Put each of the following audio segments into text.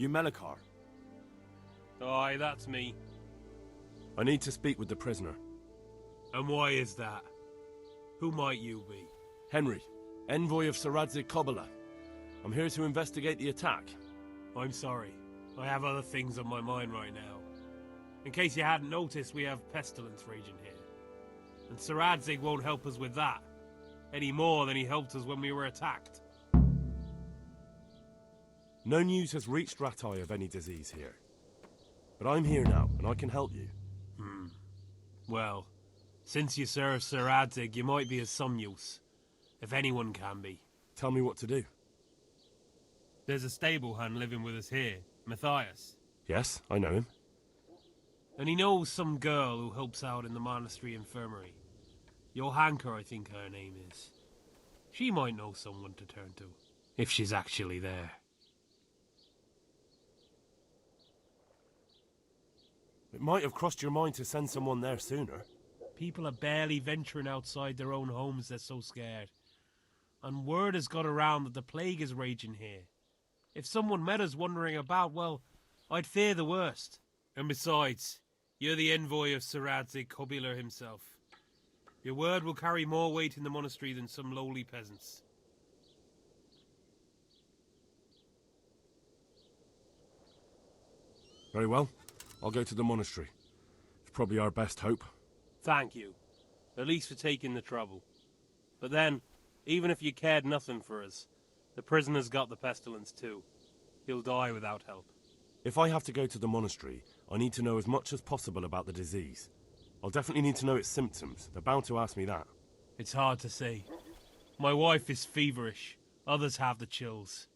you Melikar? Aye, that's me. I need to speak with the prisoner. And why is that? Who might you be? Henry, envoy of Sir Radzig Kobyla. I'm here to investigate the attack. I'm sorry. I have other things on my mind right now. In case you hadn't noticed, we have pestilence raging here. And Sir Radzig won't help us with that, any more than he helped us when we were attacked. No news has reached Ratai of any disease here. But I'm here now, and I can help you. Well, since you serve Sir Radzig, you might be of some use. If anyone can be. Tell me what to do. There's a stable hand living with us here, Matthias. Yes, I know him. And he knows some girl who helps out in the monastery infirmary. Johanka, I think her name is. She might know someone to turn to, if she's actually there. It might have crossed your mind to send someone there sooner. People are barely venturing outside their own homes, they're so scared. And word has got around that the plague is raging here. If someone met us wandering about, well, I'd fear the worst. And besides, you're the envoy of Sir Radzig Kobyla himself. Your word will carry more weight in the monastery than some lowly peasants. Very well. I'll go to the monastery. It's probably our best hope. Thank you. At least for taking the trouble. But then, even if you cared nothing for us, the prisoner's got the pestilence too. He'll die without help. If I have to go to the monastery, I need to know as much as possible about the disease. I'll definitely need to know its symptoms. They're bound to ask me that. It's hard to say. My wife is feverish. Others have the chills.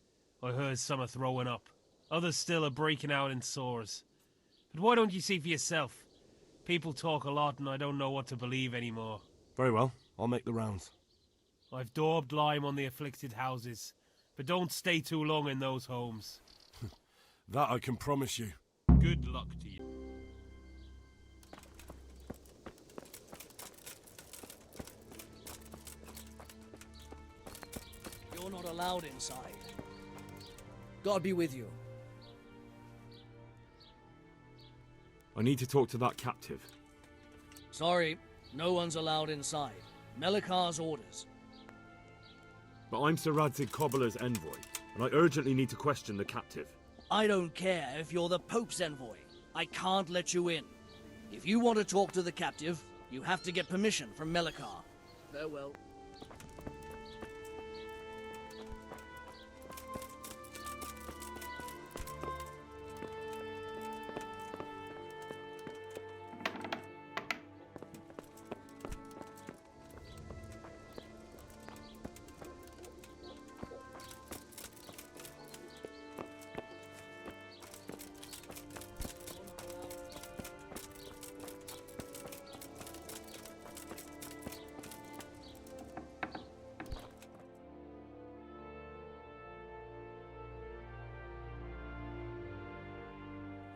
I heard some are throwing up. Others still are breaking out in sores. But why don't you see for yourself? People talk a lot and I don't know what to believe anymore. Very well. I'll make the rounds. I've daubed lime on the afflicted houses, but don't stay too long in those homes. That I can promise you. Good luck to you. You're not allowed inside. God be with you. I need to talk to that captive. Sorry, no one's allowed inside. Melikar's orders. But I'm Sir Radzig Kobyla's envoy, and I urgently need to question the captive. I don't care if you're the Pope's envoy. I can't let you in. If you want to talk to the captive, you have to get permission from Melikar. Farewell.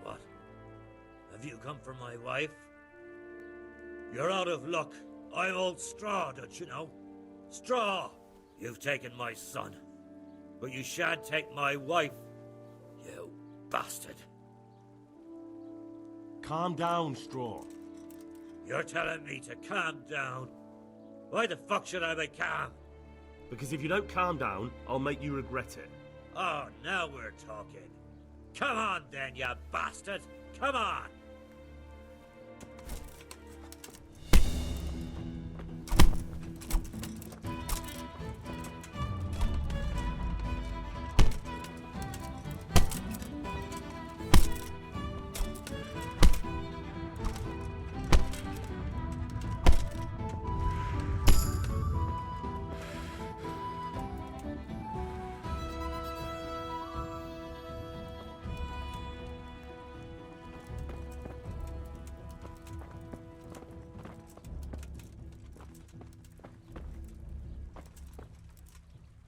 What? Have you come for my wife? You're out of luck. I'm old Straw, don't you know? Straw! You've taken my son. But you shan't take my wife. You bastard. Calm down, Straw. You're telling me to calm down? Why the fuck should I be calm? Because if you don't calm down, I'll make you regret it. Oh, now we're talking. Come on then, you bastard! Come on!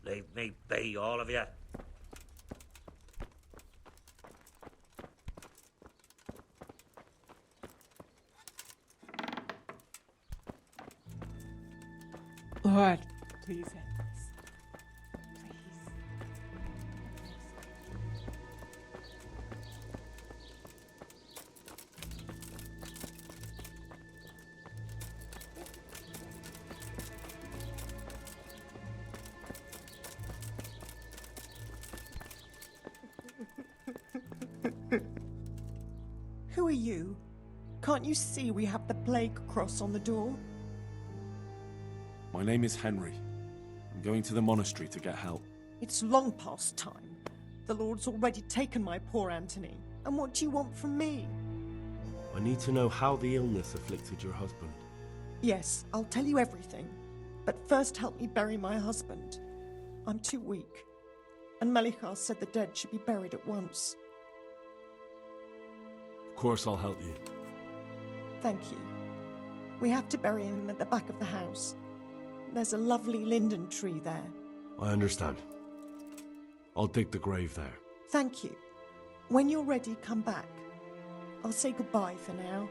Leave me be, all of you. Lord, please end this. Please. Who are you? Can't you see we have the plague cross on the door? My name is Henry. I'm going to the monastery to get help. It's long past time. The Lord's already taken my poor Anthony. And what do you want from me? I need to know how the illness afflicted your husband. Yes, I'll tell you everything. But first help me bury my husband. I'm too weak. And Melikar said the dead should be buried at once. Of course I'll help you. Thank you. We have to bury him at the back of the house. There's a lovely linden tree there. I understand. I'll dig the grave there. Thank you. When you're ready, come back. I'll say goodbye for now.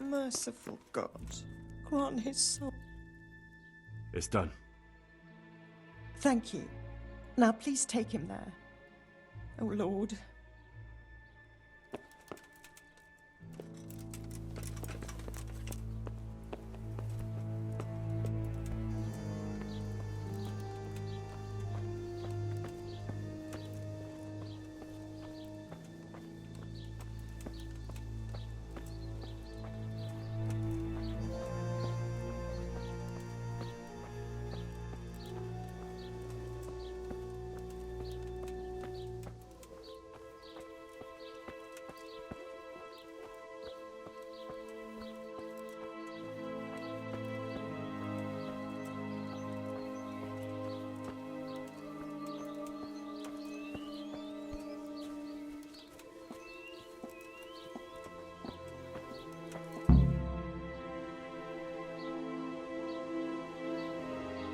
Merciful God, grant his soul. It's done. Thank you. Now please take him there. Oh Lord.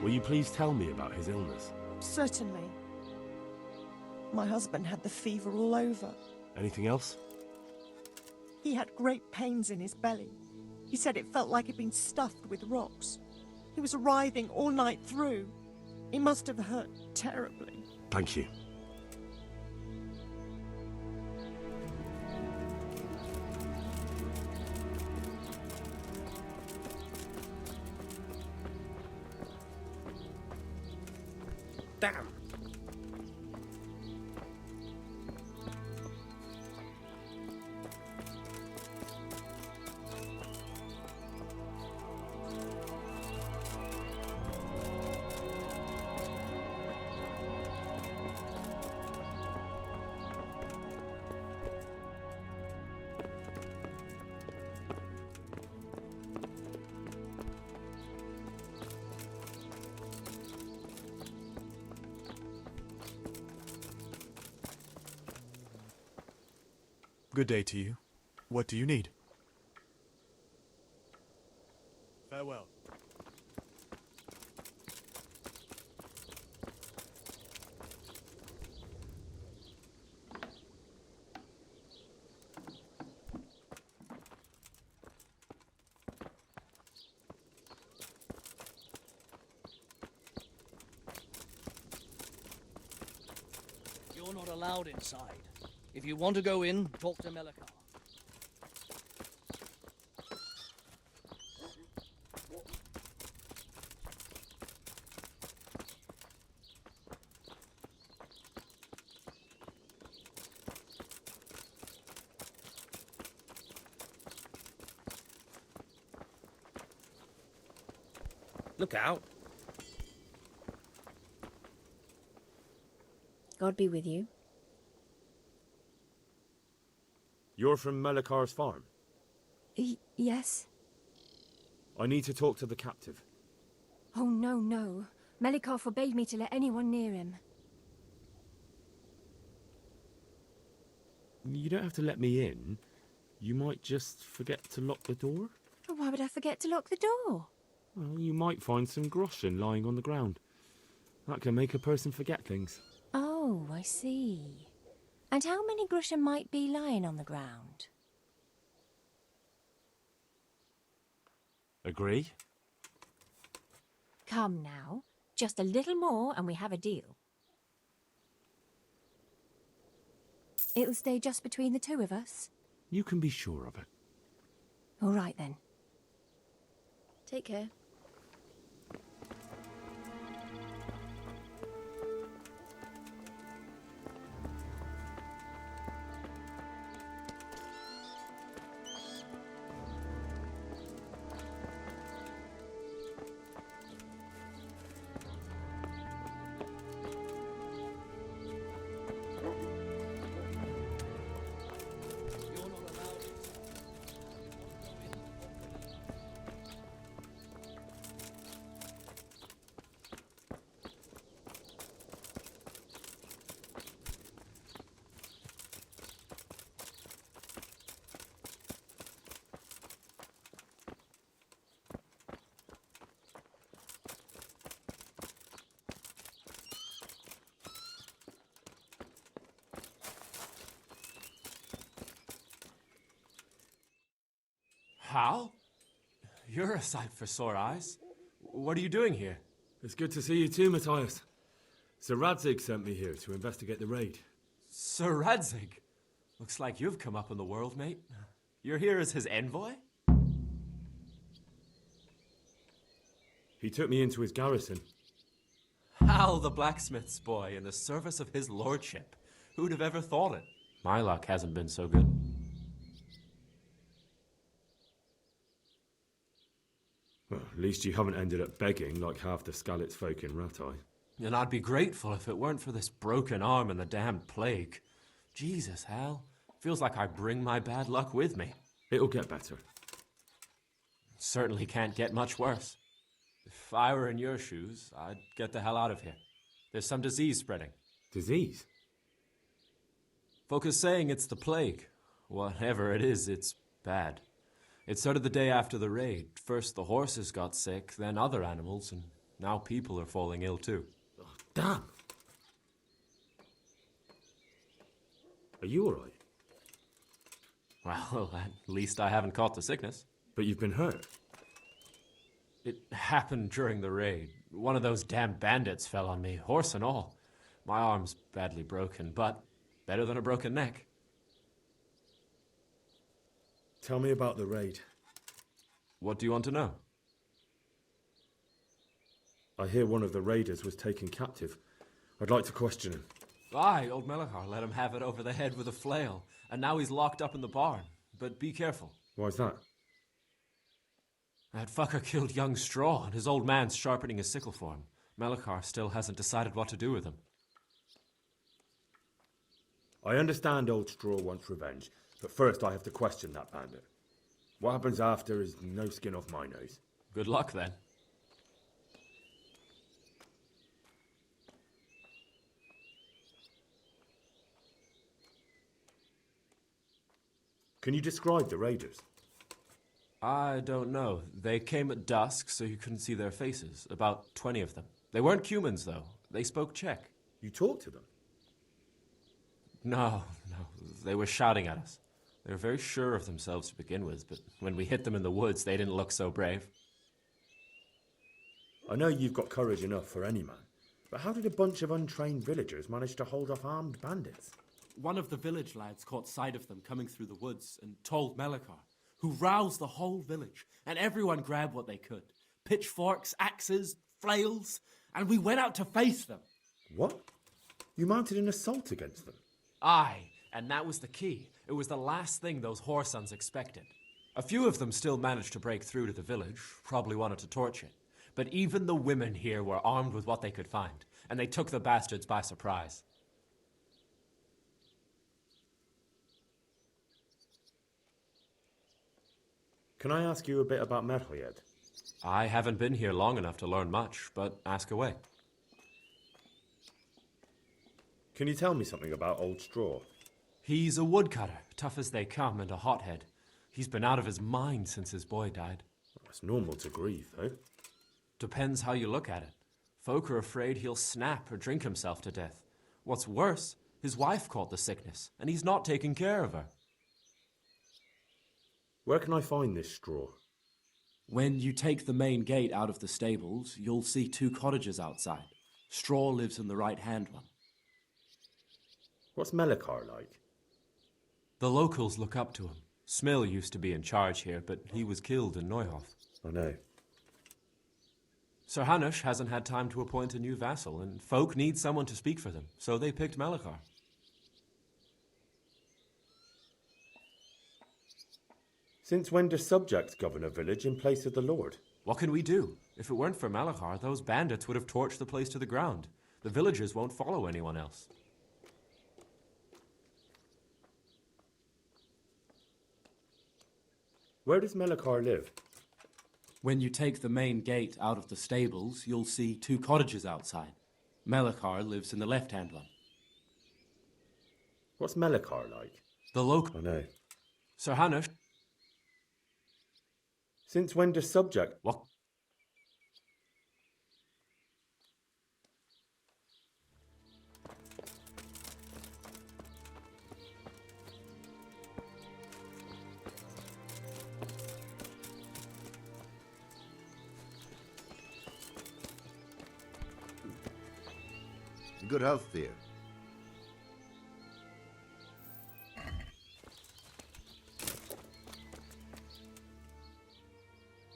Will you please tell me about his illness? Certainly. My husband had the fever all over. Anything else? He had great pains in his belly. He said it felt like he'd been stuffed with rocks. He was writhing all night through. It must have hurt terribly. Thank you. Damn. Good day to you. What do you need? Farewell. You're not allowed inside. If you want to go in, talk to Melikar. Look out. God be with you. You're from Melikar's farm? Yes. I need to talk to the captive. Oh, no, no. Melikar forbade me to let anyone near him. You don't have to let me in. You might just forget to lock the door. Well, why would I forget to lock the door? Well, you might find some groschen lying on the ground. That can make a person forget things. Oh, I see. And how many groschen might be lying on the ground? Agree? Come now. Just a little more and we have a deal. It'll stay just between the two of us? You can be sure of it. All right then. Take care. Hal? You're a sight for sore eyes. What are you doing here? It's good to see you too, Matthias. Sir Radzig sent me here to investigate the raid. Sir Radzig? Looks like you've come up in the world, mate. You're here as his envoy? He took me into his garrison. Hal, the blacksmith's boy, in the service of his lordship. Who'd have ever thought it? My luck hasn't been so good. Well, at least you haven't ended up begging like half the Skalitz folk in Ratai. And I'd be grateful if it weren't for this broken arm and the damned plague. Jesus, Hal. Feels like I bring my bad luck with me. It'll get better. Certainly can't get much worse. If I were in your shoes, I'd get the hell out of here. There's some disease spreading. Disease? Folk are saying it's the plague. Whatever it is, it's bad. It started the day after the raid. First the horses got sick, then other animals, and now people are falling ill too. Oh, damn! Are you alright? Well, at least I haven't caught the sickness. But you've been hurt. It happened during the raid. One of those damn bandits fell on me, horse and all. My arm's badly broken, but better than a broken neck. Tell me about the raid. What do you want to know? I hear one of the raiders was taken captive. I'd like to question him. Aye, old Melikar let him have it over the head with a flail, and now he's locked up in the barn. But be careful. Why's that? That fucker killed young Straw, and his old man's sharpening his sickle for him. Melikar still hasn't decided what to do with him. I understand old Straw wants revenge, but first I have to question that bandit. What happens after is no skin off my nose. Good luck, then. Can you describe the raiders? I don't know. They came at dusk, so you couldn't see their faces. About 20 of them. They weren't humans, though. They spoke Czech. You talked to them? No. They were shouting at us. They were very sure of themselves to begin with, but when we hit them in the woods, they didn't look so brave. I know you've got courage enough for any man, but how did a bunch of untrained villagers manage to hold off armed bandits? One of the village lads caught sight of them coming through the woods and told Melikar, who roused the whole village, and everyone grabbed what they could. Pitchforks, axes, flails, and we went out to face them. What? You mounted an assault against them? Aye, and that was the key. It was the last thing those whoresons expected. A few of them still managed to break through to the village, probably wanted to torch it. But even the women here were armed with what they could find, and they took the bastards by surprise. Can I ask you a bit about Merhojed? I haven't been here long enough to learn much, but ask away. Can you tell me something about Old Straw? He's a woodcutter, tough as they come, and a hothead. He's been out of his mind since his boy died. It's normal to grieve, though. Depends how you look at it. Folk are afraid he'll snap or drink himself to death. What's worse, his wife caught the sickness, and he's not taking care of her. Where can I find this straw? When you take the main gate out of the stables, you'll see 2 cottages outside. Straw lives in the right-hand one. What's Melikar like? The locals look up to him. Smill used to be in charge here, but he was killed in Neuhof. I know. Sir Hanush hasn't had time to appoint a new vassal, and folk need someone to speak for them, so they picked Melikar. Since when do subjects govern a village in place of the Lord? What can we do? If it weren't for Melikar, those bandits would have torched the place to the ground. The villagers won't follow anyone else. Where does Melikar live? When you take the main gate out of the stables, you'll see 2 cottages outside. Melikar lives in the left-hand one. What's Melikar like? The local... I know. Sir Hanush... Since when do subject... What? Good health, dear.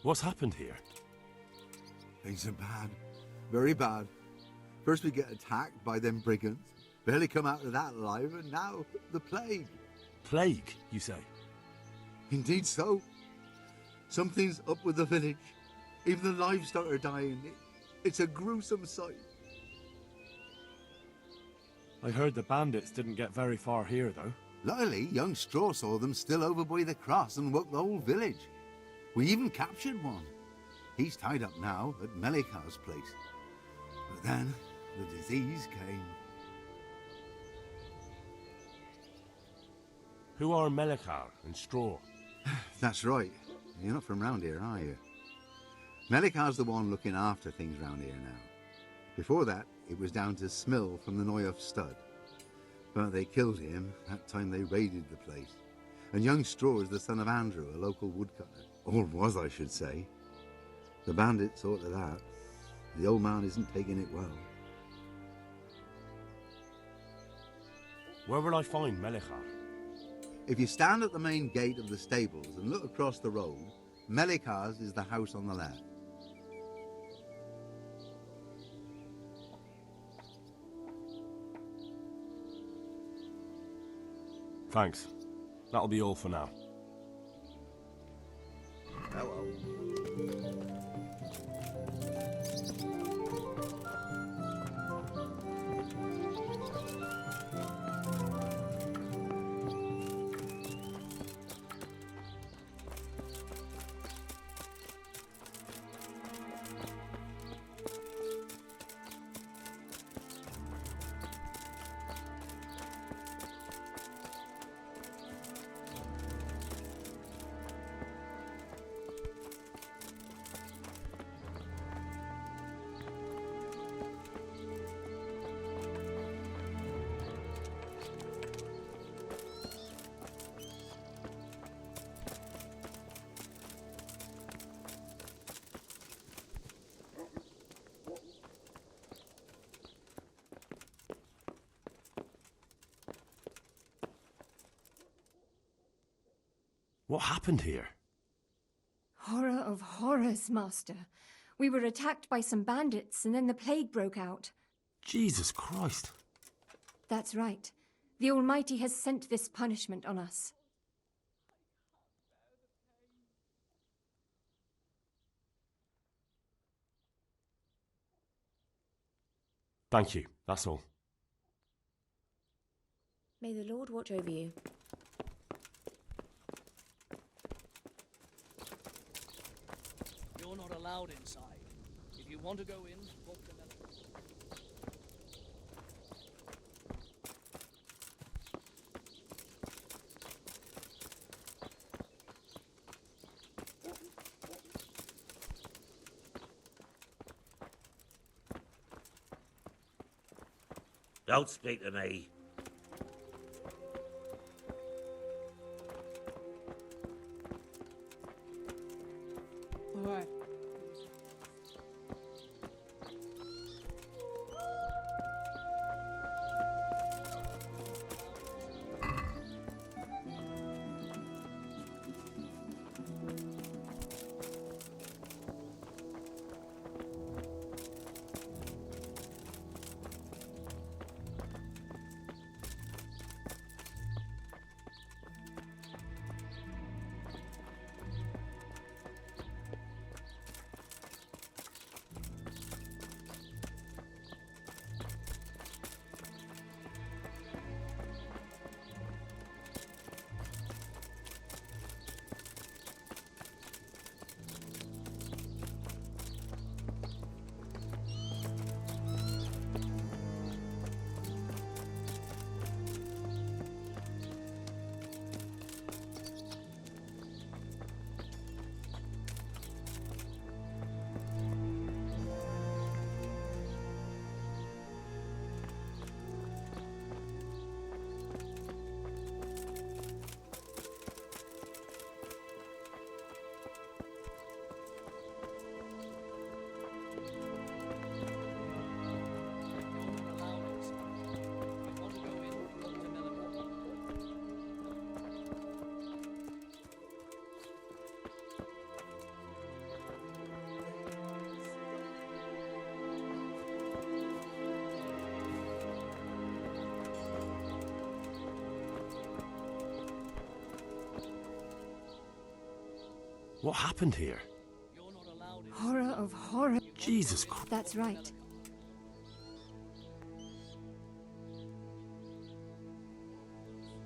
What's happened here? Things are bad. Very bad. First we get attacked by them brigands. Barely come out of that alive, and now the plague. Plague, you say? Indeed so. Something's up with the village. Even the livestock are dying. It's a gruesome sight. I heard the bandits didn't get very far here, though. Luckily, young Straw saw them still over by the cross and woke the whole village. We even captured one. He's tied up now at Melikar's place. But then the disease came. Who are Melikar and Straw? That's right. You're not from round here, are you? Melikar's the one looking after things round here now. Before that, it was down to Smill from the Neuhof stud. But they killed him that time they raided the place. And young Straw is the son of Andrew, a local woodcutter. Or was, I should say. The bandits saw to that. The old man isn't taking it well. Where will I find Melikar? If you stand at the main gate of the stables and look across the road, Melikar's is the house on the left. Thanks. That'll be all for now. Hello. What happened here? Horror of horrors, Master. We were attacked by some bandits, and then the plague broke out. Jesus Christ. That's right. The Almighty has sent this punishment on us. Thank you, that's all. May the Lord watch over you. You're not allowed inside. If you want to go in, talk to Melikar. Don't speak to me. Lord. What happened here? Horror of horror. Jesus Christ. That's right.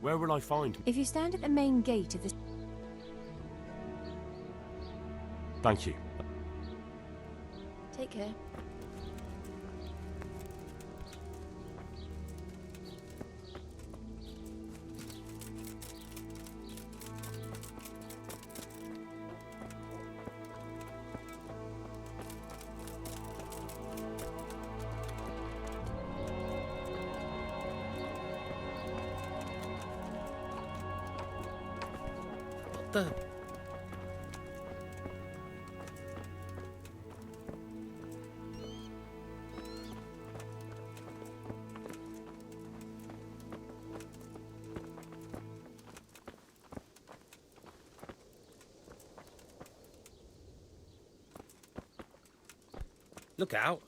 Where will I find him? If you stand at the main gate of the... Thank you. Take care. The... Look out.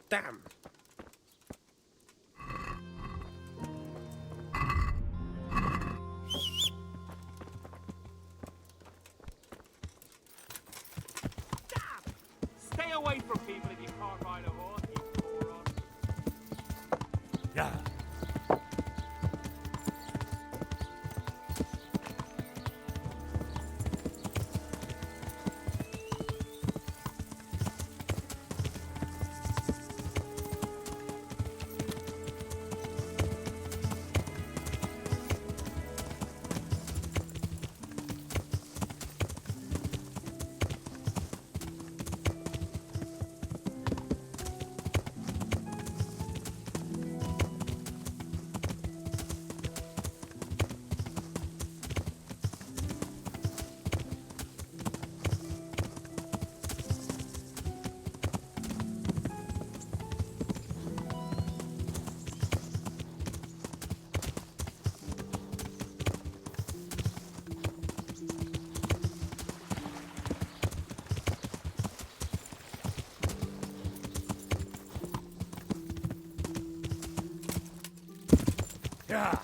Damn. Stay away from people if you can't ride a horse, you moron. Yeah. Yeah.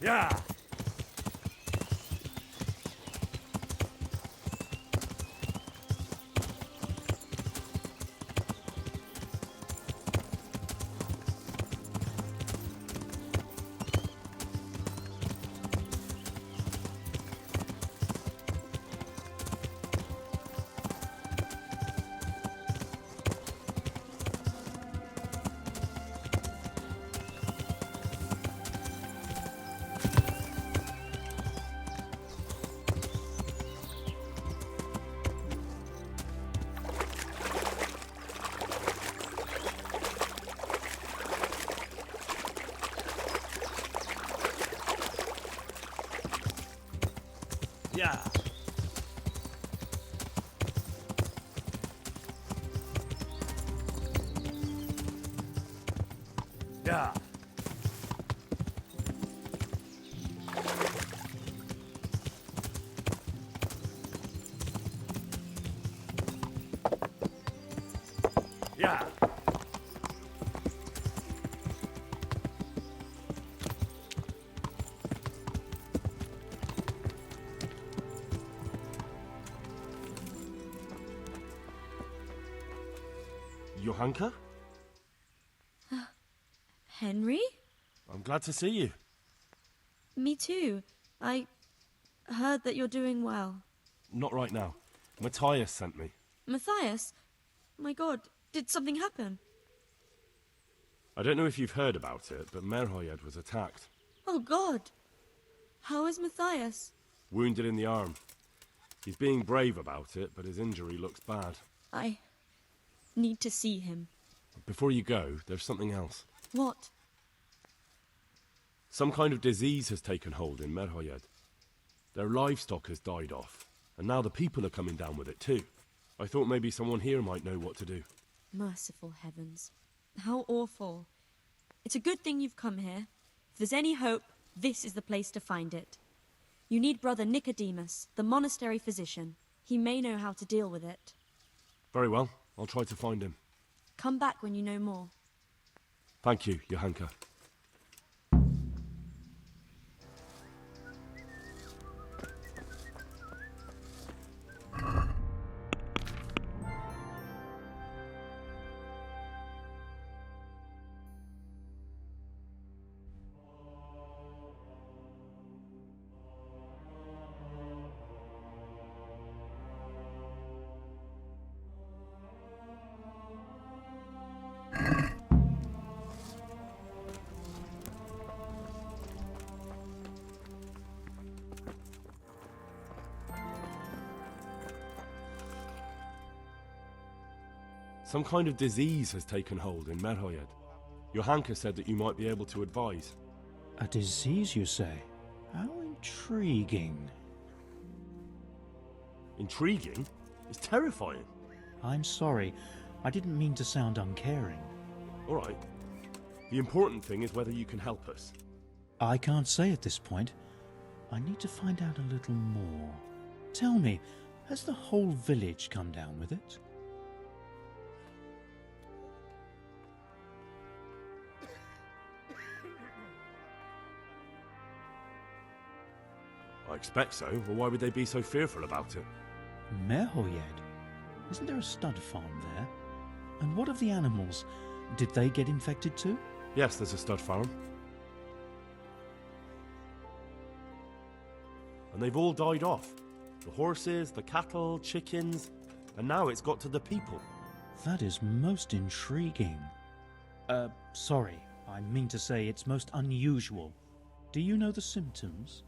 Yeah. Yeah. Yeah. Yeah. Johanka? Henry? I'm glad to see you. Me too. I heard that you're doing well. Not right now. Matthias sent me. Matthias? My God, did something happen? I don't know if you've heard about it, but Merhoyed was attacked. Oh God! How is Matthias? Wounded in the arm. He's being brave about it, but his injury looks bad. I need to see him. Before you go, there's something else. What? Some kind of disease has taken hold in Merhoyed. Their livestock has died off, and now the people are coming down with it too. I thought maybe someone here might know what to do. Merciful heavens. How awful. It's a good thing you've come here. If there's any hope, this is the place to find it. You need Brother Nicodemus, the monastery physician. He may know how to deal with it. Very well. I'll try to find him. Come back when you know more. Thank you, Johanka. Some kind of disease has taken hold in Merhoyed. Johanka said that you might be able to advise. A disease, you say? How intriguing. Intriguing? It's terrifying. I'm sorry. I didn't mean to sound uncaring. All right. The important thing is whether you can help us. I can't say at this point. I need to find out a little more. Tell me, has the whole village come down with it? I expect so. Well, why would they be so fearful about it? Merhoyed? Isn't there a stud farm there? And what of the animals? Did they get infected too? Yes, there's a stud farm. And they've all died off. The horses, the cattle, chickens, and now it's got to the people. That is most intriguing. Sorry. I mean to say it's most unusual. Do you know the symptoms?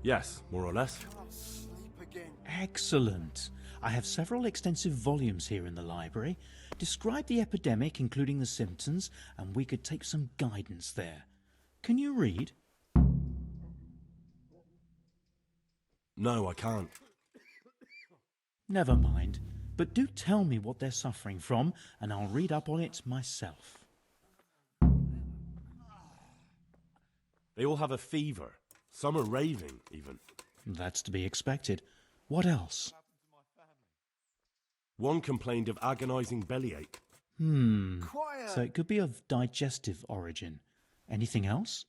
Yes, more or less. Excellent. I have several extensive volumes here in the library. Describe the epidemic, including the symptoms, and we could take some guidance there. Can you read? No, I can't. Never mind. But do tell me what they're suffering from, and I'll read up on it myself. They all have a fever. Some are raving, even. That's to be expected. What else? One complained of agonizing bellyache. Quiet. So it could be of digestive origin. Anything else?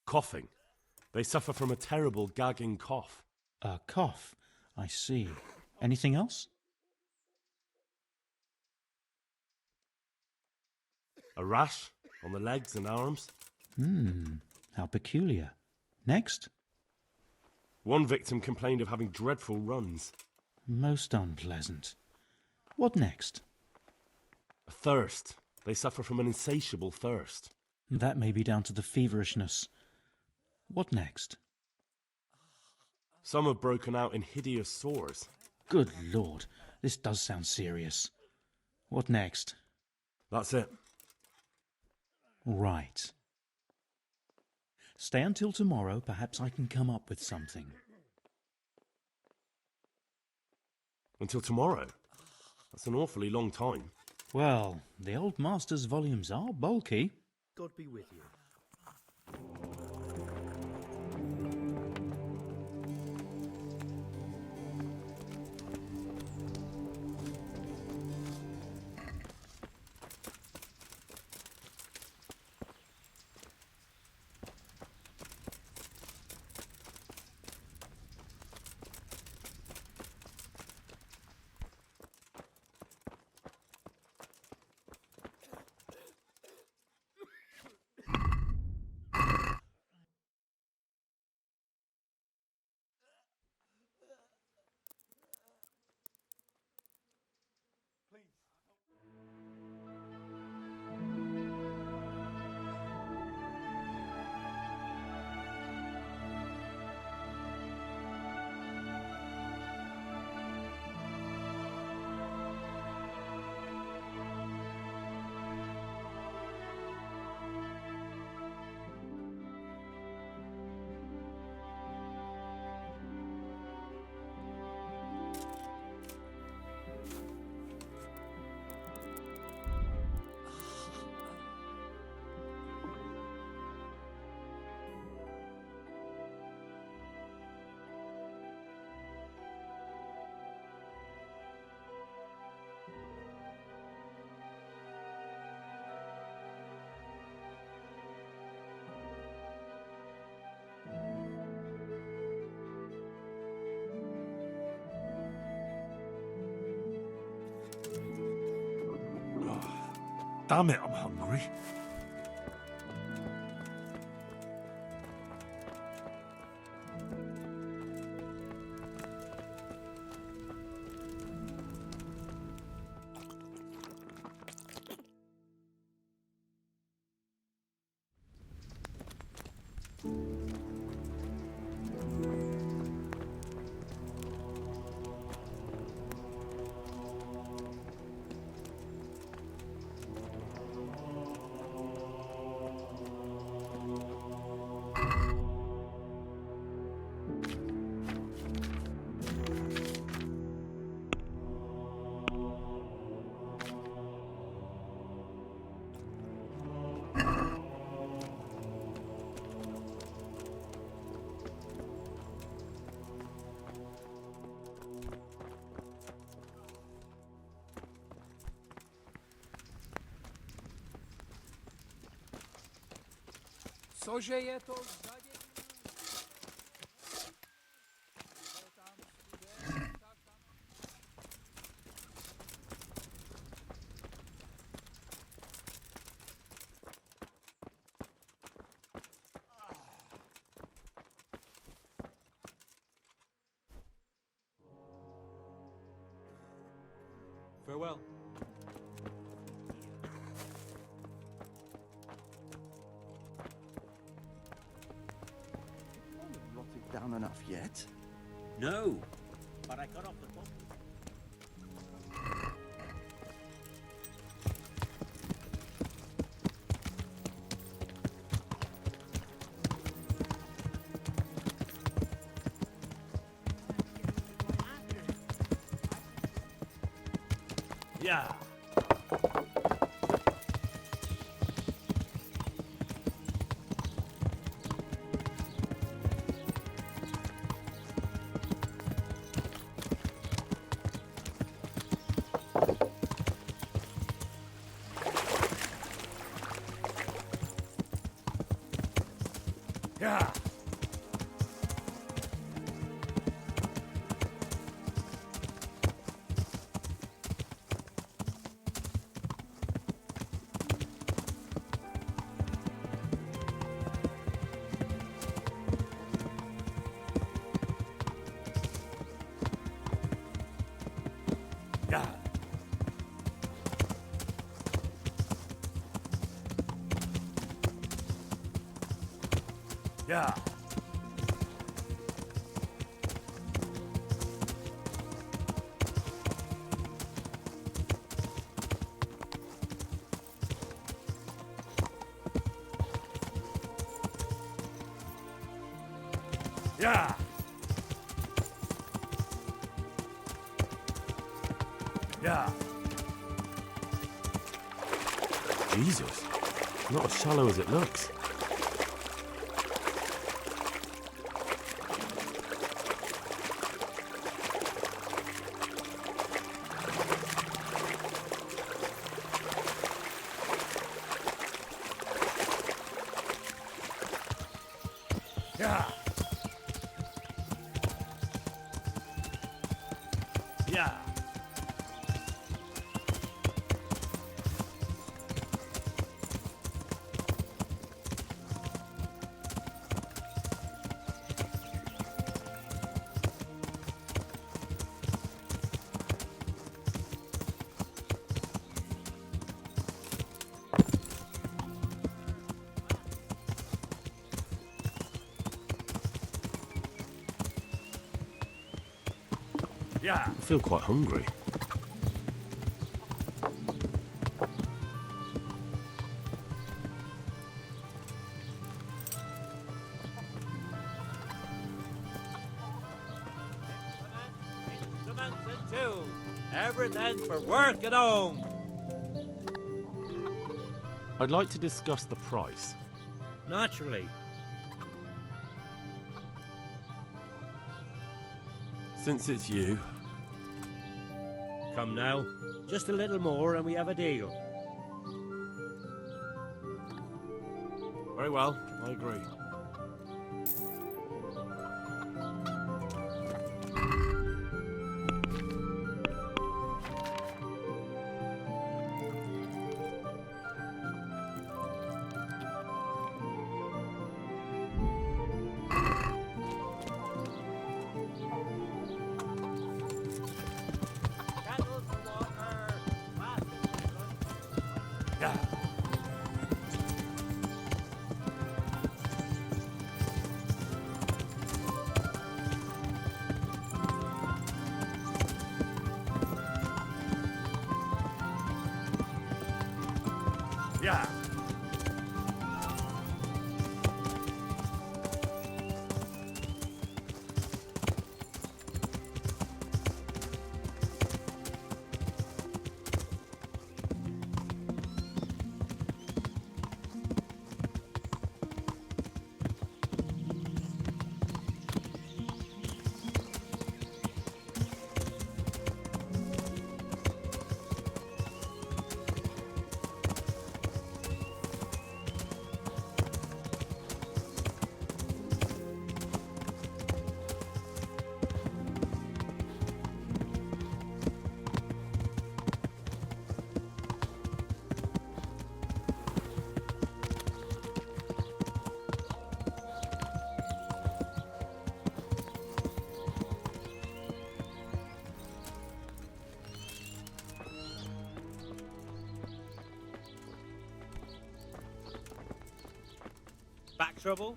Coughing. They suffer from a terrible gagging cough. A cough. I see. Anything else? A rash on the legs and arms. How peculiar. Next? One victim complained of having dreadful runs. Most unpleasant. What next? A thirst. They suffer from an insatiable thirst. That may be down to the feverishness. What next? Some have broken out in hideous sores. Good Lord, this does sound serious. What next? That's it. Right. Stay until tomorrow, perhaps I can come up with something. Until tomorrow? That's an awfully long time. Well, the old master's volumes are bulky. God be with you. Damn it, I'm hungry. Cože je to vzadu? Farewell. Down enough yet? No, but I got off the boat. Yeah. Yeah. Yeah. Yeah. Yeah. Jesus. Not as shallow as it looks. Yeah. Yeah. Yeah. I feel quite hungry. Instruments and tools. Everything for work at home. I'd like to discuss the price. Naturally. Since it's you. Come now. Just a little more and we have a deal. Very well, I agree. Yeah. Yeah. Back trouble?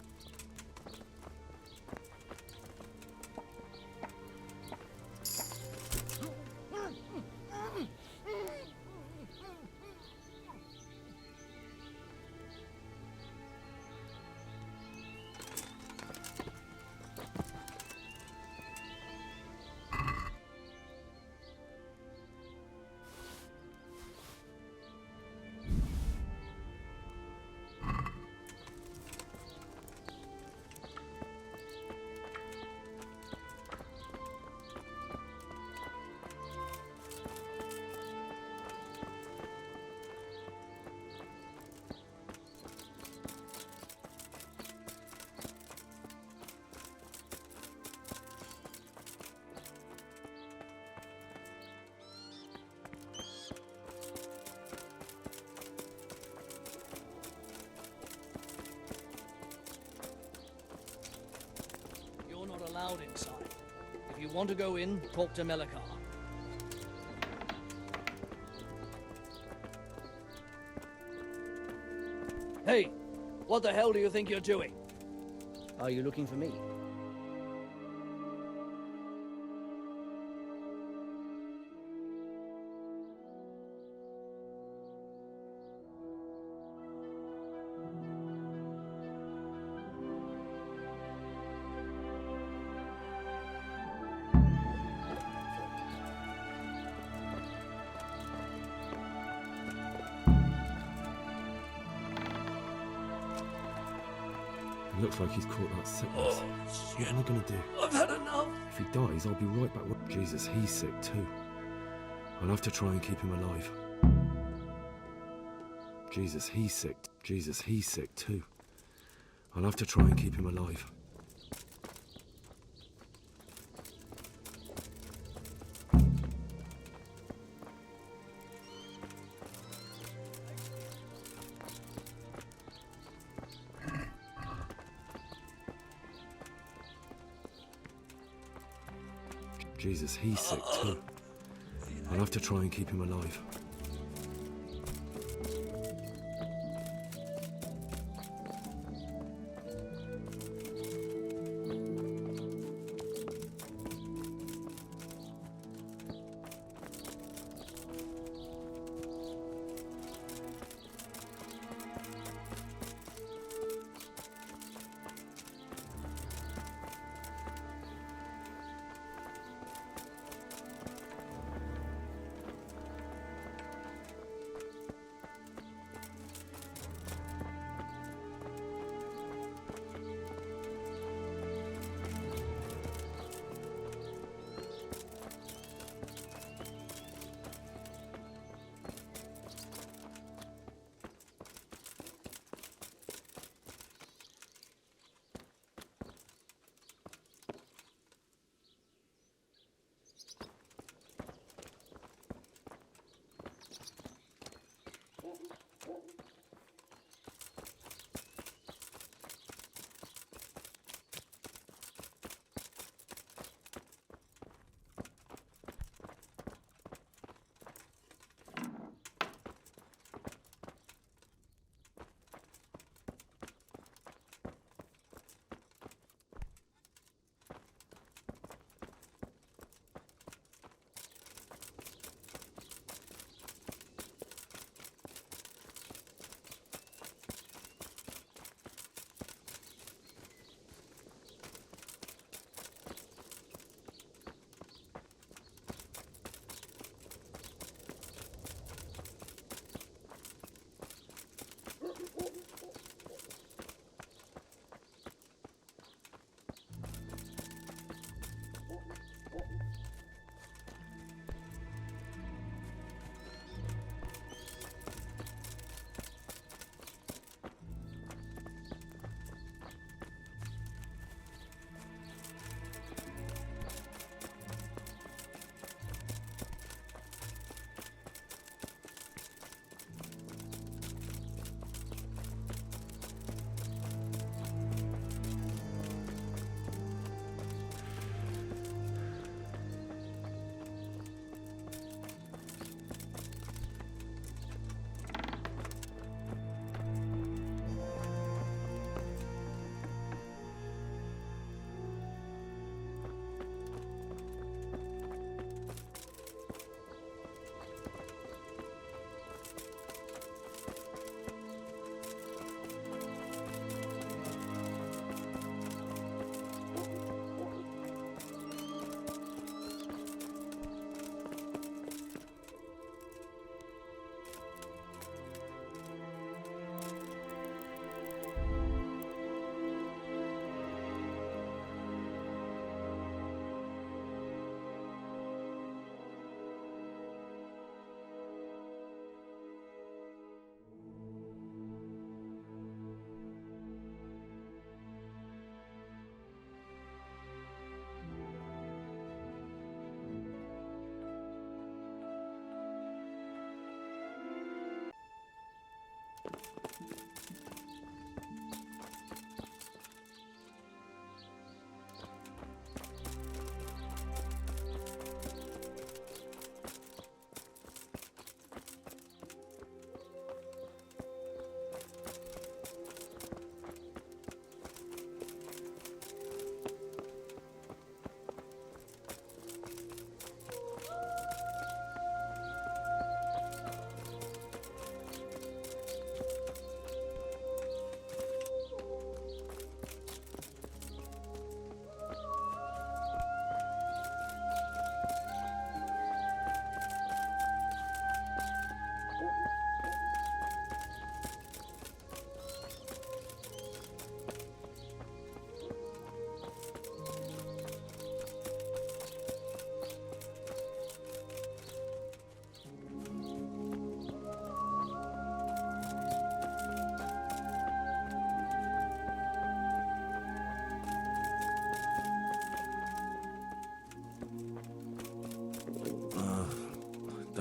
You're not allowed inside. If you want to go in, talk to Melikar. Hey, what the hell do you think you're doing? Are you looking for me? It looks like he's caught that sickness. What am I gonna do? I've had enough. If he dies, I'll be right back. Jesus, he's sick too. I'll have to try and keep him alive. Jesus, he's sick. Jesus, he's sick too. I'll have to try and keep him alive. Jesus, he's sick too. I'll have to try and keep him alive.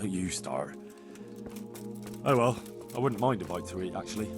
Don't you start. Oh well, I wouldn't mind a bite to eat, actually.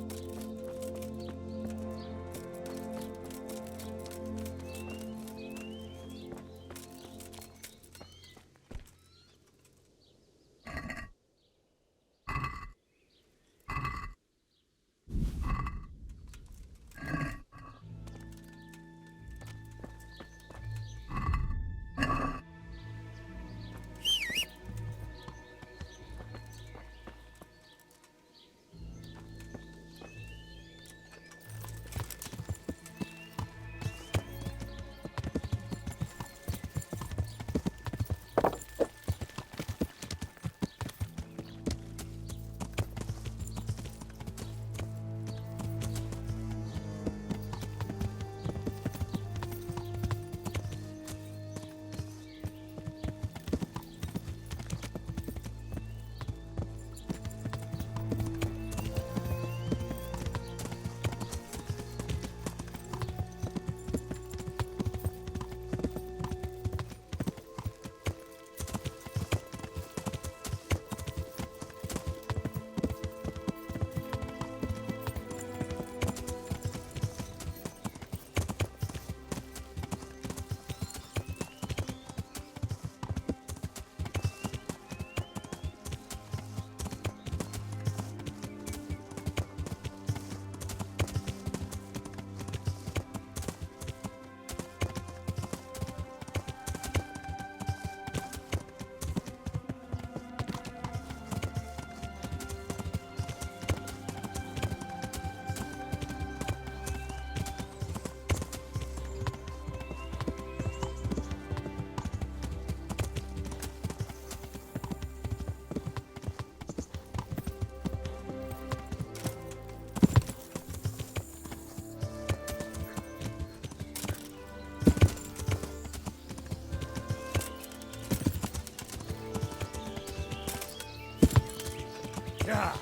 Yeah.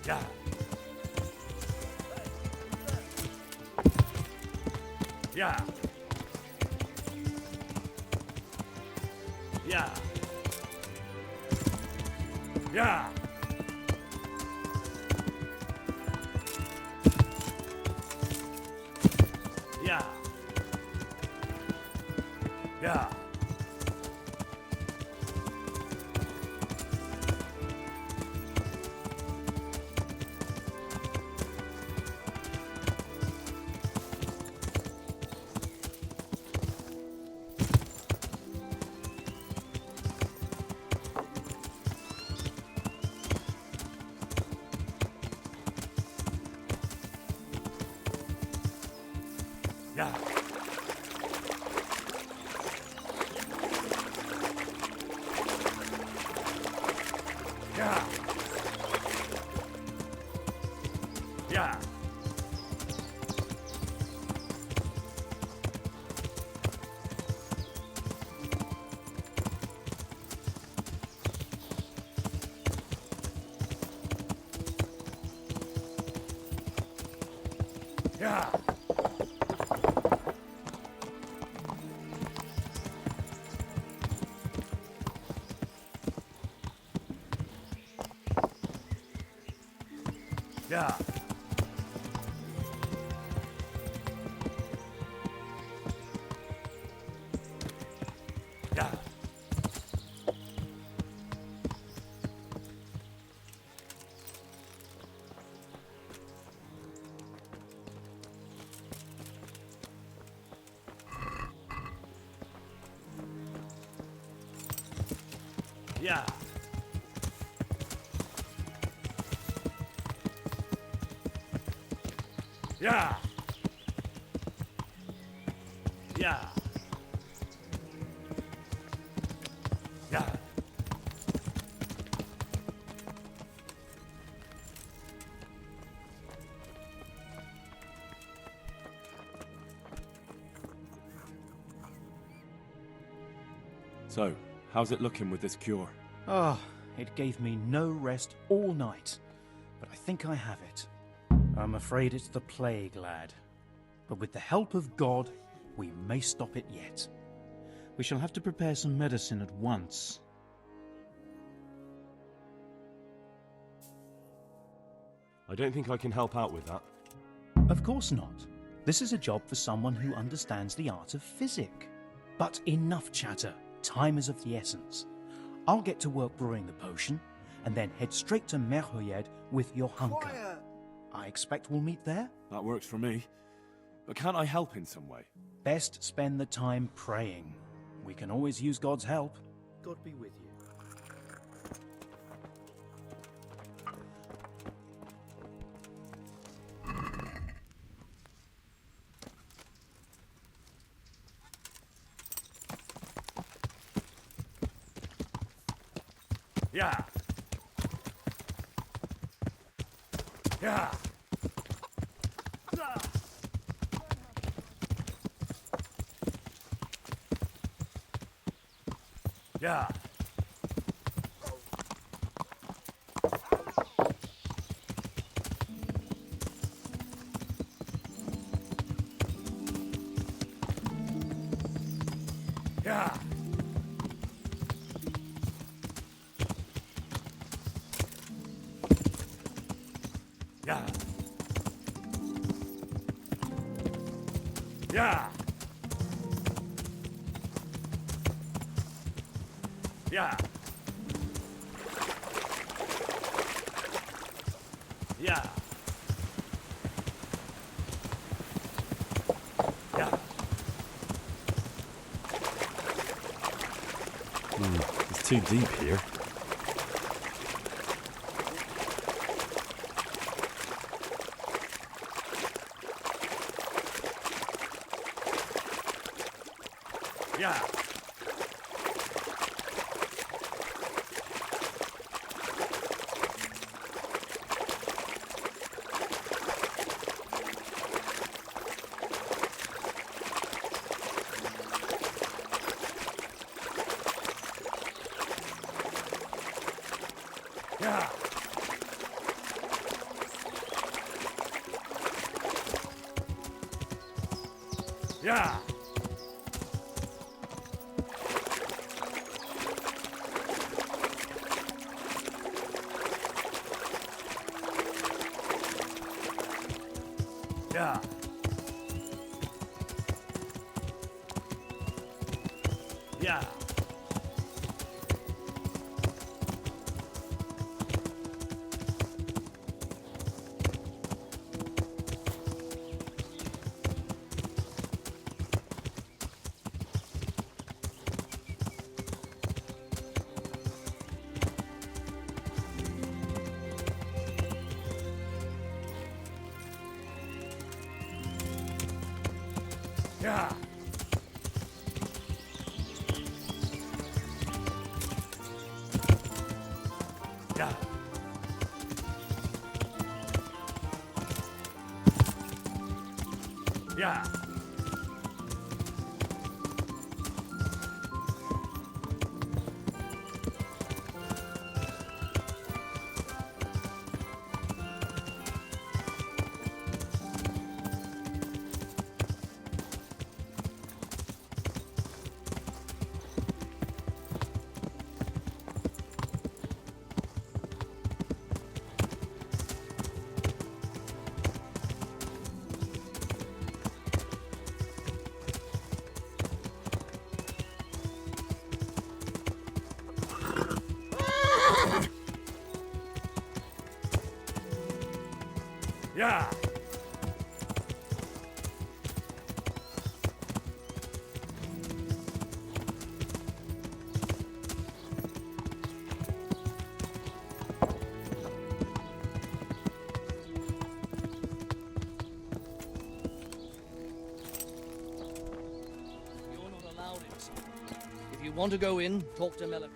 Yeah. Yeah. Yeah. Yeah. Yeah. Yeah. Yeah. Yeah. Yeah. Yeah. Yeah. Yeah. Yeah. Yeah. Yeah. Yeah. So, how's it looking with this cure? Ah, it gave me no rest all night, but I think I have it. I'm afraid it's the plague, lad. But with the help of God, We may stop it yet. We shall have to prepare some medicine at once. I don't think I can help out with that. Of course not. This is a job for someone who understands the art of physic. But enough chatter. Time is of the essence. I'll get to work brewing the potion, and then head straight to Merhoyed with your hunker. I expect we'll meet there? That works for me. But can't I help in some way? Best spend the time praying. We can always use God's help. God be with you. Yeah. Yeah. Yeah. Yeah. Yeah. Yeah. Yeah. Yeah. Yeah. It's too deep here. Yeah. Yeah. Yeah. Yeah. Yeah. Yeah. Yeah. Yeah. Yeah. You're not allowed inside. If you want to go in, talk to Melikar.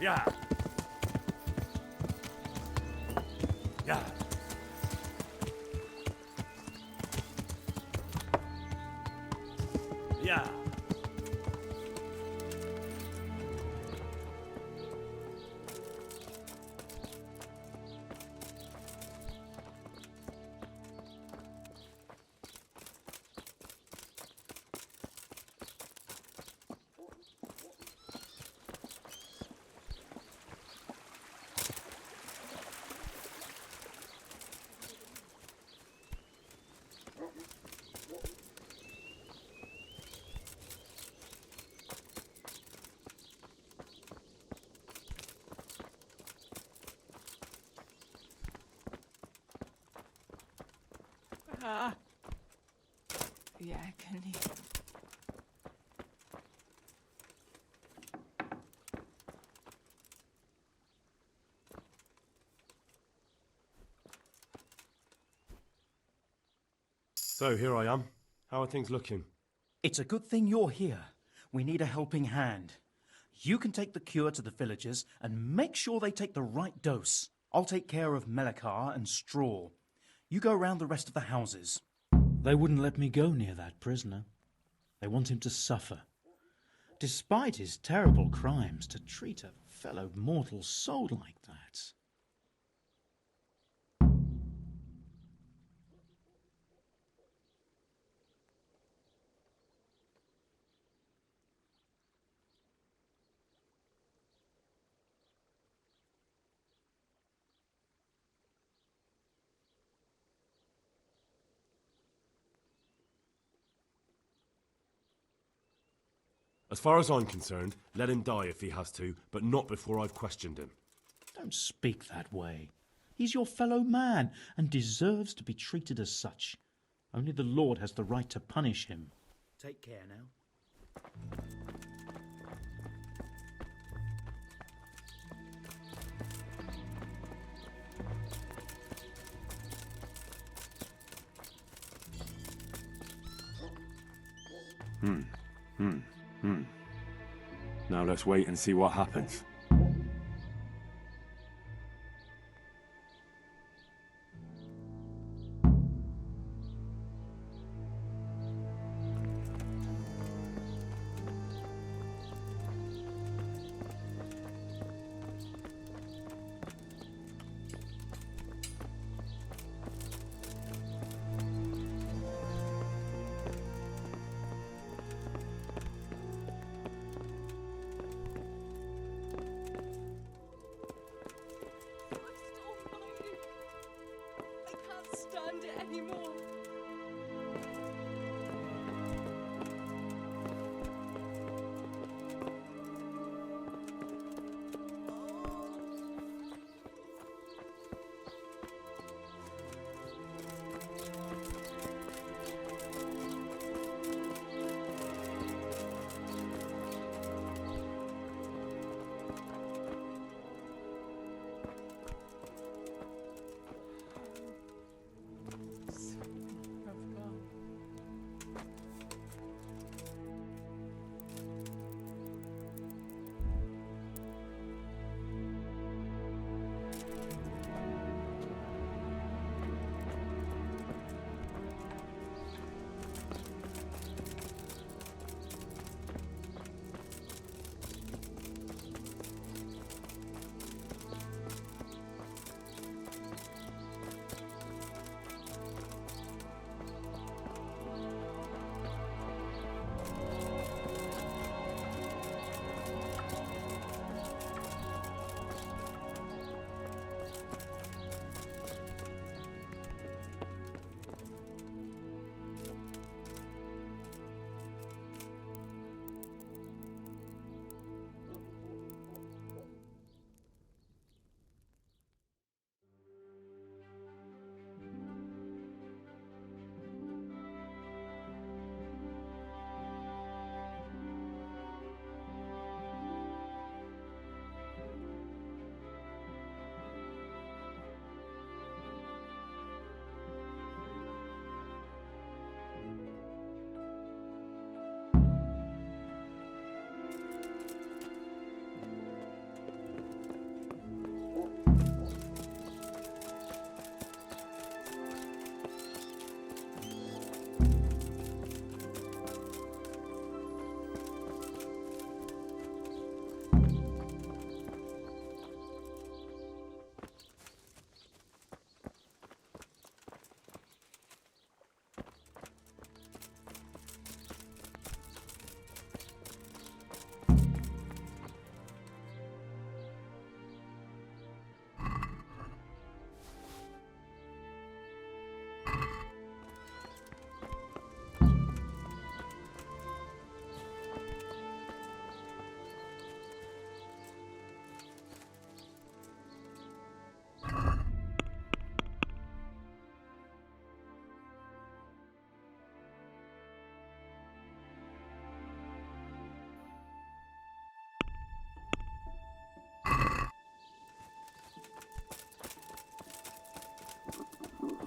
Yeah. Yeah. Yeah. Ja, kan lide. So, here I am. How are things looking? It's a good thing you're here. We need a helping hand. You can take the cure to the villagers and make sure they take the right dose. I'll take care of Melikar and Straw. You go around the rest of the houses. They wouldn't let me go near that prisoner. They want him to suffer. Despite his terrible crimes, to treat a fellow mortal soul like that. As far as I'm concerned, let him die if he has to, but not before I've questioned him. Don't speak that way. He's your fellow man and deserves to be treated as such. Only the Lord has the right to punish him. Take care now. Now let's wait and see what happens.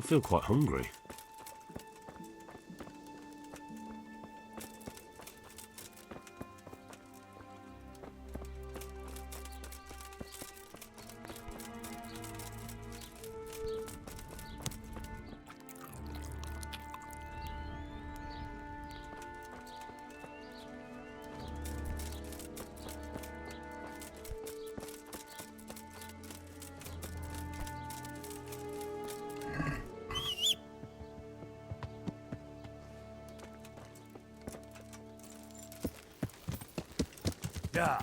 feel quite hungry. Yeah.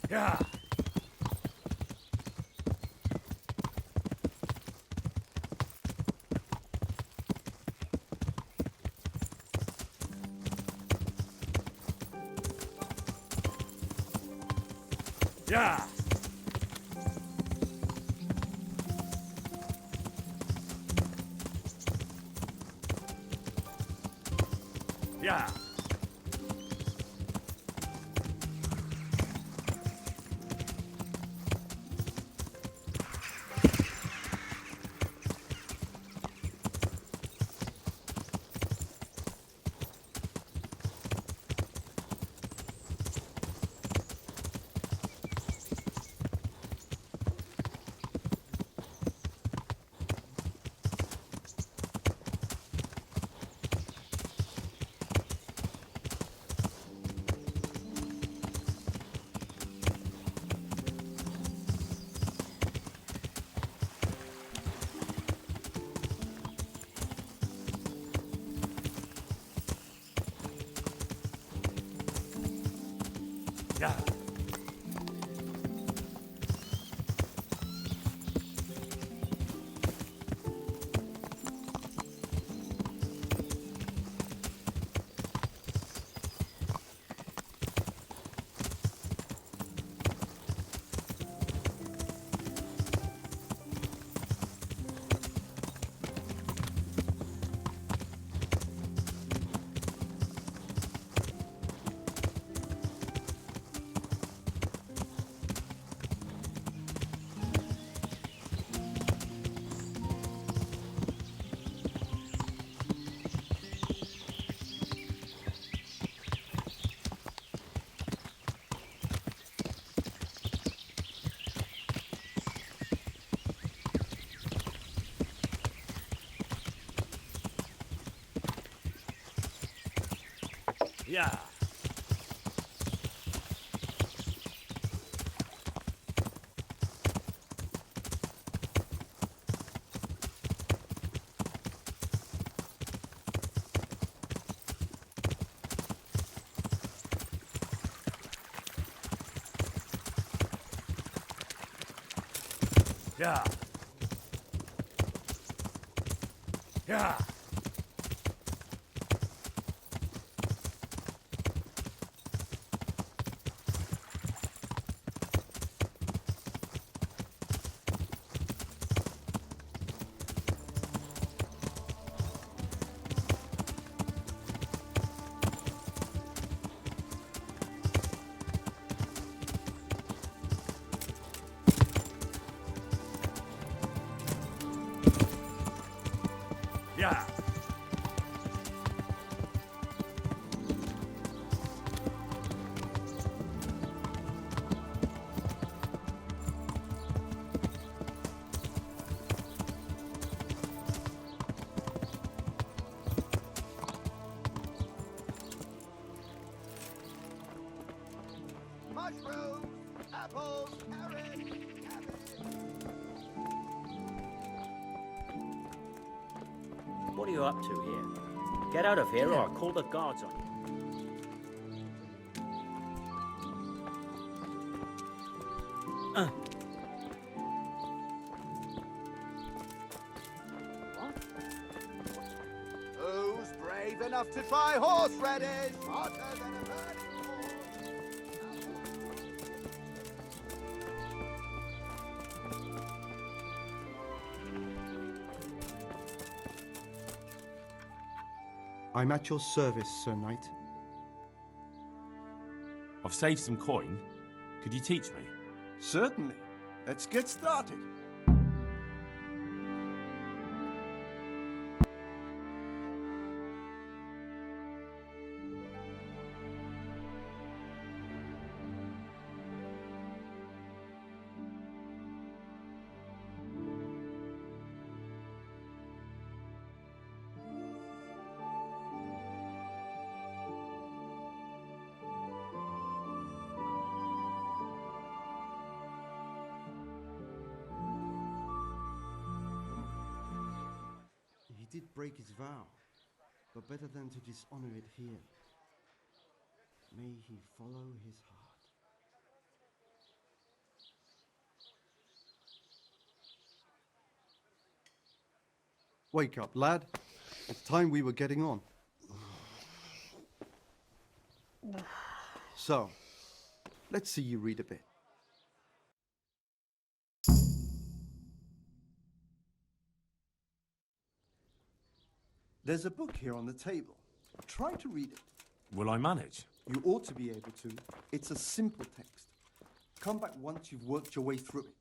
Yeah. Yeah. Yeah. Yeah. Yeah. Yeah. Yeah. Yeah. Mushrooms, apples, carrots, What are you up to here? Get out of here or I'll call the guards on you. Who's brave enough to try horseradish? Hotter than a burning I'm at your service, Sir Knight. I've saved some coin. Could you teach me? Certainly. Let's get started. break his vow, but better than to dishonor it here. May he follow his heart. Wake up, lad. It's time we were getting on. So, let's see you read a bit. There's a book here on the table. Try to read it. Will I manage? You ought to be able to. It's a simple text. Come back once you've worked your way through it.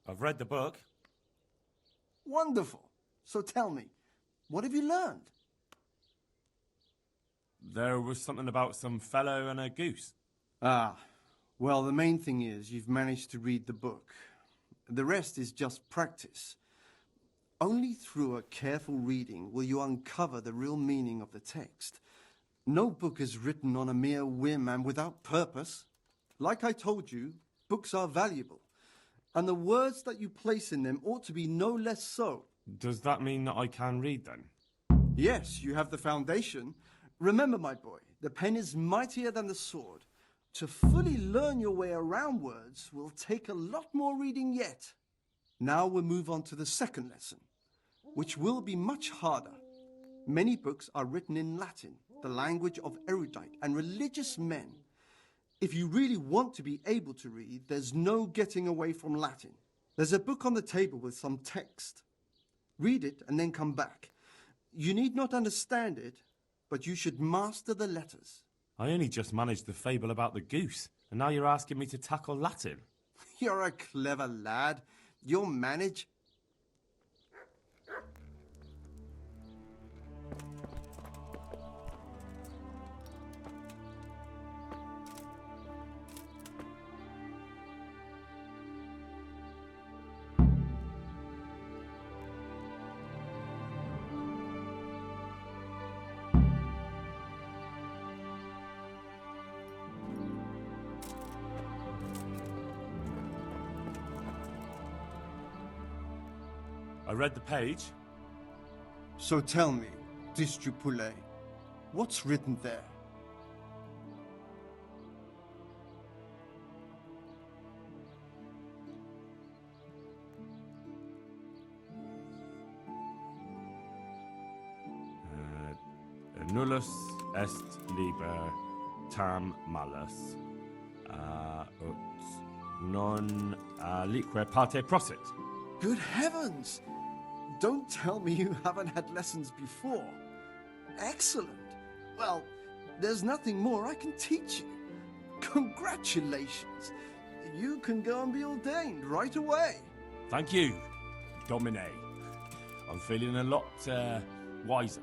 I've read the book. Wonderful. So tell me, what have you learned? There was something about some fellow and a goose. Ah, well, the main thing is you've managed to read the book. The rest is just practice. Only through a careful reading will you uncover the real meaning of the text. No book is written on a mere whim and without purpose. Like I told you, books are valuable. And the words that you place in them ought to be no less so. Does that mean that I can read then? Yes, you have the foundation. Remember, my boy, the pen is mightier than the sword. To fully learn your way around words will take a lot more reading yet. Now we'll move on to the second lesson, which will be much harder. Many books are written in Latin, the language of erudite and religious men. If you really want to be able to read, there's no getting away from Latin. There's a book on the table with some text. Read it and then come back. You need not understand it, but you should master the letters. I only just managed the fable about the goose, and now you're asking me to tackle Latin. You're a clever lad. You'll manage. I read the page. So tell me, Distrupule, what's written there? Nullus est liber tam malus, ut non alique parte prosit. Good heavens! Don't tell me you haven't had lessons before. Excellent. Well, there's nothing more I can teach you. Congratulations. You can go and be ordained right away. Thank you, Domine. I'm feeling a lot wiser.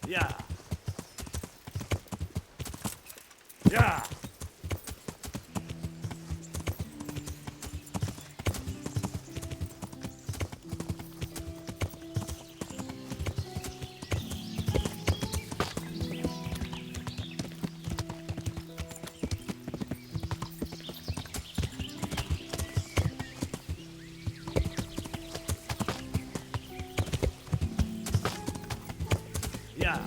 Yeah. Yeah. Yeah.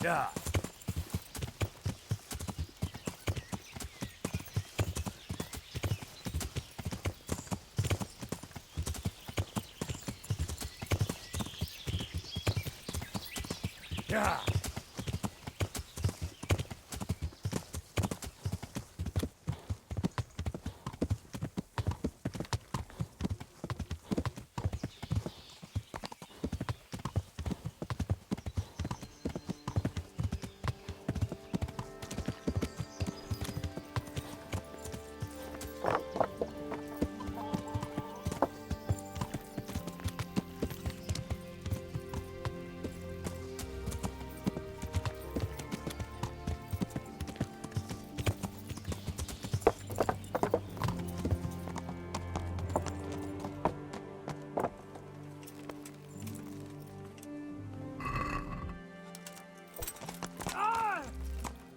Yeah. Yeah.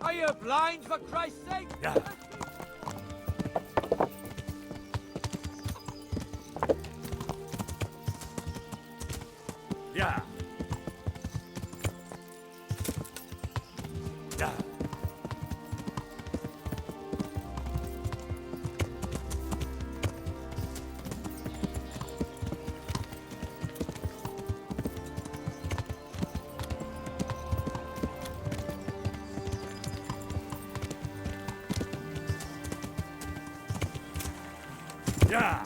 Are you blind, for Christ's sake? Yeah. Yeah. Yeah. Yeah.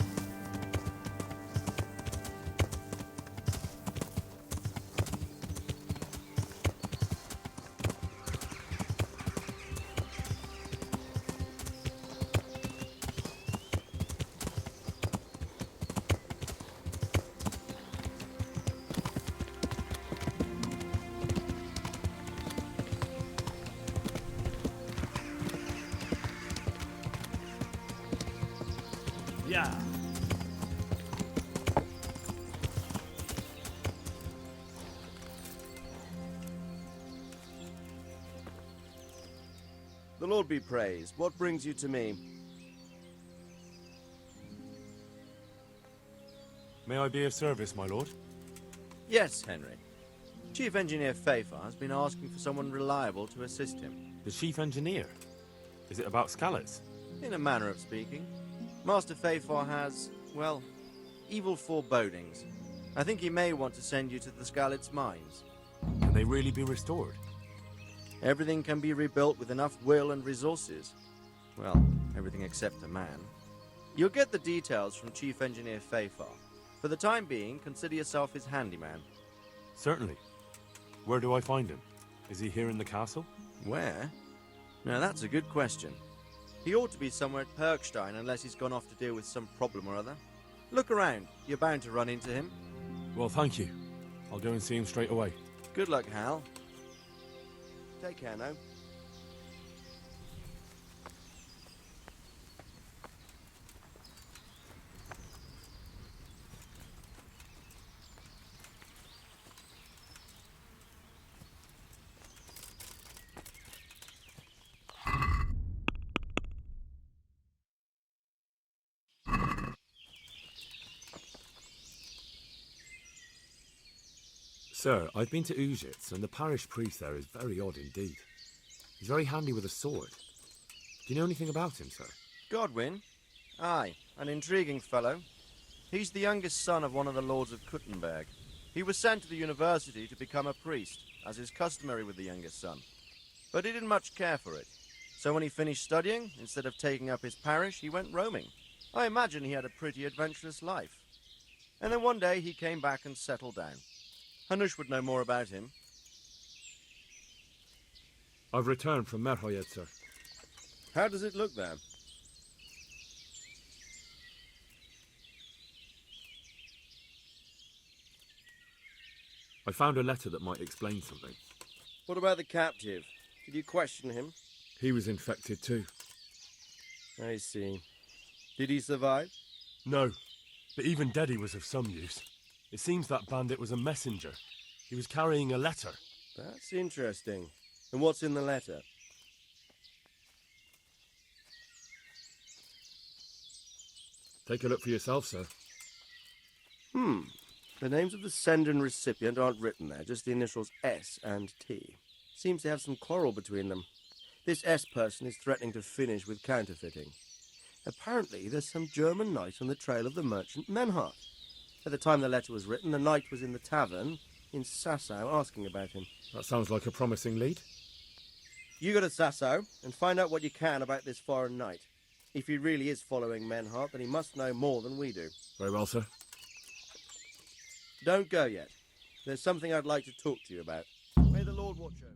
Yeah. The Lord be praised. What brings you to me? May I be of service, my lord? Yes, Henry. Chief Engineer Fafar has been asking for someone reliable to assist him. The chief engineer? Is it about Scalets? In a manner of speaking. Master Fafar has, well, evil forebodings. I think he may want to send you to the Scalets mines. Can they really be restored? Everything can be rebuilt with enough will and resources. Well, everything except a man. You'll get the details from Chief Engineer Fafar. For the time being, consider yourself his handyman. Certainly. Where do I find him? Is he here in the castle? Where? Now that's a good question. He ought to be somewhere at Perkstein unless he's gone off to deal with some problem or other. Look around. You're bound to run into him. Well, thank you. I'll go and see him straight away. Good luck, Hal. Take care now. Sir, I've been to Ujitz, and the parish priest there is very odd indeed. He's very handy with a sword. Do you know anything about him, sir? Godwin? Aye, an intriguing fellow. He's the youngest son of one of the lords of Kuttenberg. He was sent to the university to become a priest, as is customary with the youngest son. But he didn't much care for it. So when he finished studying, instead of taking up his parish, he went roaming. I imagine he had a pretty adventurous life. And then one day he came back and settled down. Hanush would know more about him. I've returned from Merhoyed, sir. How does it look there? I found a letter that might explain something. What about the captive? Did you question him? He was infected too. I see. Did he survive? No, but even dead he was of some use. It seems that bandit was a messenger. He was carrying a letter. That's interesting. And what's in the letter? Take a look for yourself, sir. The names of the sender and recipient aren't written there, just the initials S and T. Seems to have some quarrel between them. This S person is threatening to finish with counterfeiting. Apparently, there's some German knight on the trail of the merchant Menhart. At the time the letter was written, the knight was in the tavern in Sasau asking about him. That sounds like a promising lead. You go to Sasau and find out what you can about this foreign knight. If he really is following Menhart, then he must know more than we do. Very well, sir. Don't go yet. There's something I'd like to talk to you about. May the Lord watch over.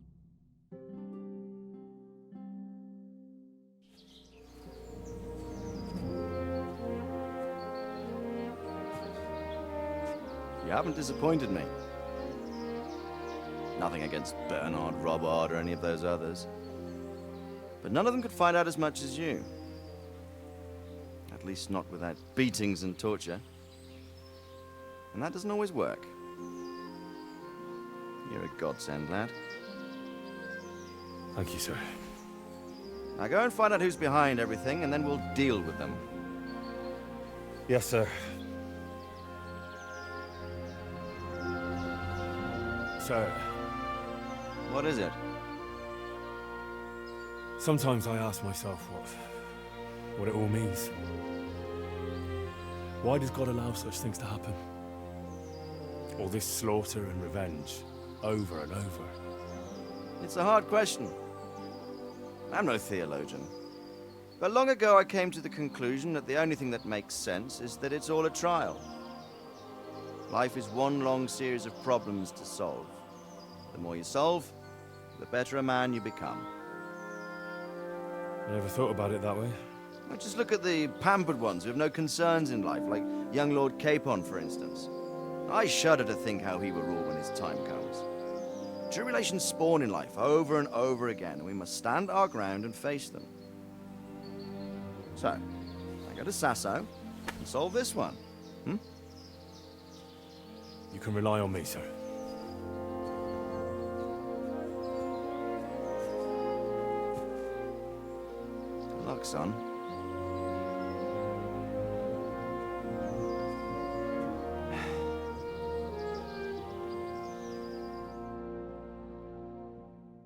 You haven't disappointed me. Nothing against Bernard, Robert, or any of those others. But none of them could find out as much as you. At least not without beatings and torture. And that doesn't always work. You're a godsend, lad. Thank you, sir. Now go and find out who's behind everything, and then we'll deal with them. Yes, sir. Sir. What is it? Sometimes I ask myself what it all means. Why does God allow such things to happen? All this slaughter and revenge, over and over. It's a hard question. I'm no theologian. But long ago I came to the conclusion that the only thing that makes sense is that it's all a trial. Life is one long series of problems to solve. The more you solve, the better a man you become. I never thought about it that way. Well, just look at the pampered ones who have no concerns in life, like young Lord Capon, for instance. I shudder to think how he will rule when his time comes. Tribulations spawn in life over and over again, and we must stand our ground and face them. So, I go to Sasau and solve this one. You can rely on me, sir. Good luck, son.